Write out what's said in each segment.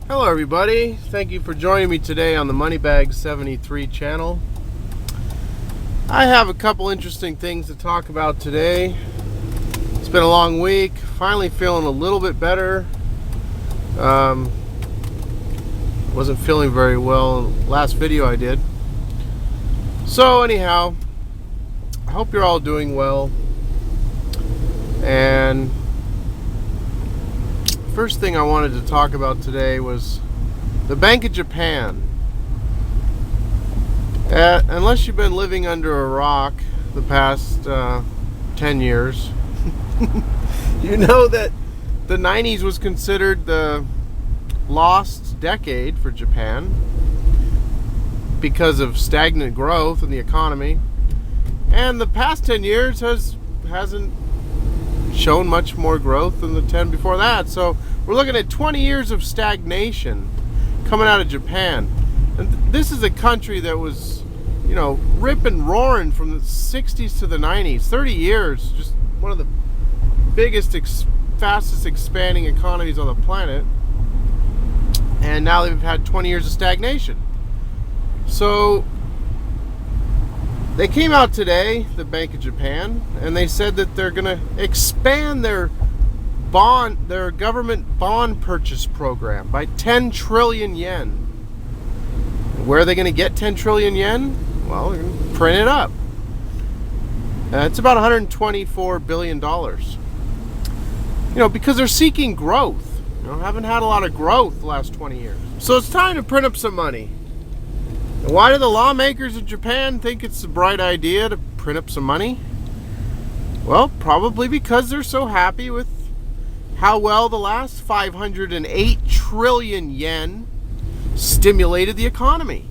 Hello everybody, thank you for joining me today on the Moneybag 73 channel. I have a couple interesting things to talk about today. It's been a long week, finally feeling a little bit better. Wasn't feeling very well last video I did. So anyhow, I hope you're all doing well. And first thing I wanted to talk about today was the Bank of Japan. Unless you've been living under a rock the past 10 years, you know that the 90s was considered the lost decade for Japan because of stagnant growth in the economy. And the past 10 years hasn't shown much more growth than the 10 before that. So we're looking at 20 years of stagnation coming out of Japan. And this is a country that was, you know, rip and roaring from the 60s to the 90s. 30 years, just one of the biggest, fastest expanding economies on the planet. And now they've had 20 years of stagnation. So they came out today, the Bank of Japan, and they said that they're going to expand their government bond purchase program by 10 trillion yen. Where are they going to get 10 trillion yen? Well, they're going to print it up. It's about $124 billion. You know, because they're seeking growth. You know, haven't had a lot of growth the last 20 years. So it's time to print up some money. And why do the lawmakers in Japan think it's a bright idea to print up some money? Well, probably because they're so happy with how well the last 508 trillion yen stimulated the economy.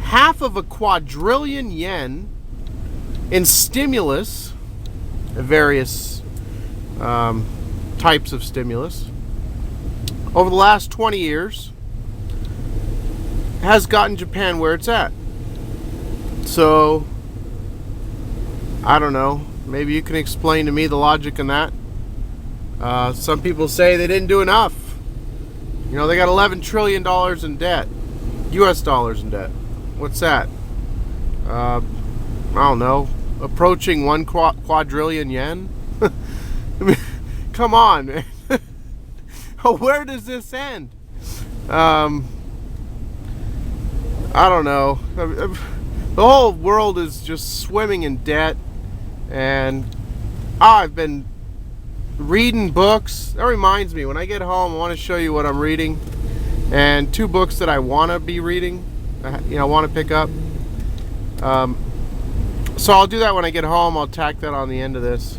Half of a quadrillion yen in stimulus, various types of stimulus, over the last 20 years has gotten Japan where it's at. So, I don't know. Maybe you can explain to me the logic in that. Some people say they didn't do enough. You know, they got $11 trillion in debt. US dollars in debt. What's that? I don't know. Approaching 1 quadrillion yen? I mean, come on, man. Where does this end? I don't know. The whole world is just swimming in debt. And I've been reading books. That reminds me, when I get home, I want to show you what I'm reading. And 2 books that I want to be reading, you know, want to pick up. So I'll do that when I get home. I'll tack that on the end of this.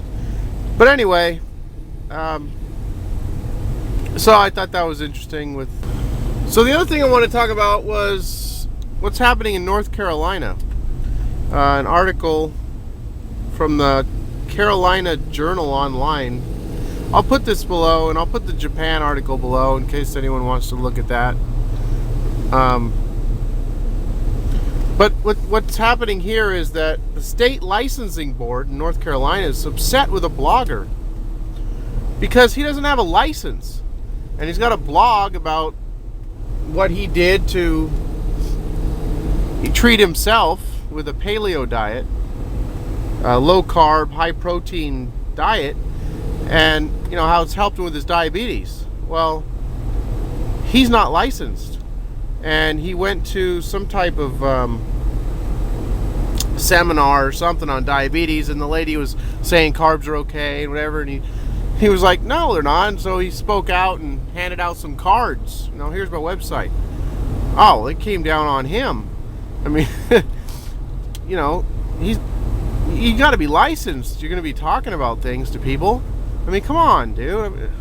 But anyway, so I thought that was interesting. So the other thing I want to talk about was what's happening in North Carolina. An article from the Carolina Journal Online. I'll put this below, and I'll put the Japan article below in case anyone wants to look at that. But what's happening here is that the state licensing board in North Carolina is upset with a blogger because he doesn't have a license. And he's got a blog about what he did to treat himself with a paleo diet, a low carb, high protein diet, and you know how it's helped him with his diabetes. Well, he's not licensed, and he went to some type of seminar or something on diabetes, and the lady was saying carbs are okay and whatever, and he was like, no, they're not. And so he spoke out and handed out some cards. You know, here's my website. Oh, it came down on him. I mean, you know, you got to be licensed. You're going to be talking about things to people. I mean, come on, dude.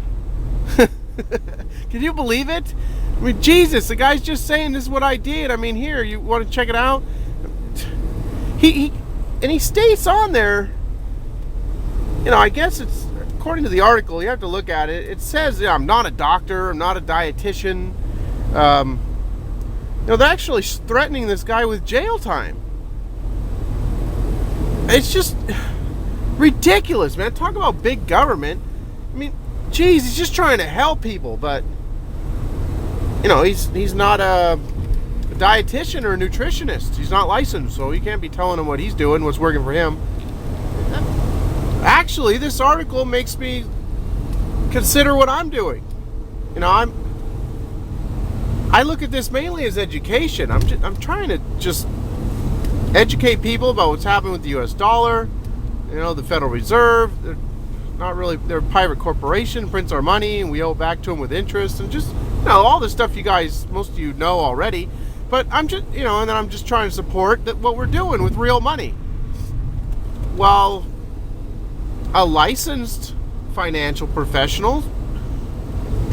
Can you believe it? I mean, Jesus, the guy's just saying this is what I did. I mean, here, you want to check it out? He states on there, you know, I guess it's, according to the article, you have to look at it. It says, yeah, I'm not a doctor, I'm not a dietitian. You know, they're actually threatening this guy with jail time. It's just ridiculous, man. Talk about big government. I mean, geez, he's just trying to help people, but he's not a dietitian or a nutritionist. He's not licensed, so you can't be telling him what he's doing, what's working for him. Actually, this article makes me consider what I'm doing. I look at this mainly as education. I'm trying to just educate people about what's happening with the U.S. dollar. The Federal Reserve. They're a private corporation, prints our money, and we owe back to them with interest, and just all this stuff you guys, most of you know already. But I'm just, and then I'm just trying to support what we're doing with real money. While a licensed financial professional,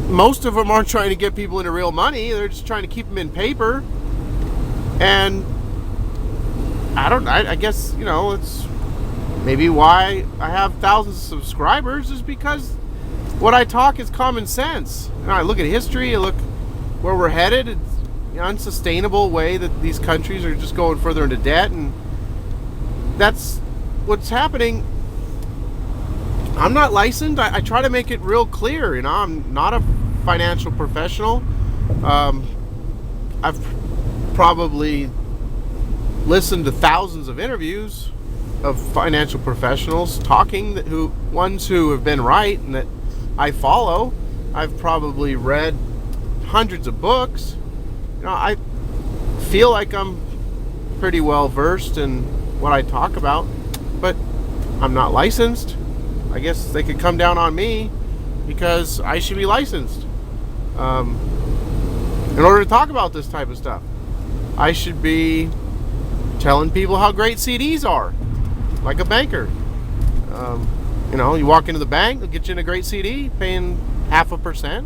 most of them aren't trying to get people into real money. They're just trying to keep them in paper. And I guess, it's maybe why I have thousands of subscribers is because what I talk is common sense. I look at history, I look where we're headed. It's an unsustainable way that these countries are just going further into debt, and that's what's happening. I'm not licensed. I try to make it real clear. I'm not a financial professional. I've probably listened to thousands of interviews of financial professionals talking, ones who have been right and that I follow. I've probably read hundreds of books. I feel like I'm pretty well versed in what I talk about, but I'm not licensed. I guess they could come down on me because I should be licensed. In order to talk about this type of stuff, I should be telling people how great CDs are, like a banker. You walk into the bank, they'll get you in a great CD, paying 0.5%.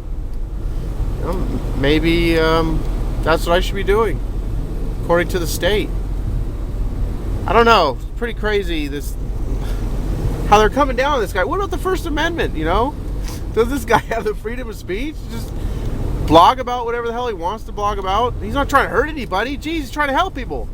Maybe that's what I should be doing, according to the state. I don't know. It's pretty crazy, how they're coming down on this guy. What about the First Amendment, Does this guy have the freedom of speech? Just blog about whatever the hell he wants to blog about? He's not trying to hurt anybody. Geez, he's trying to help people.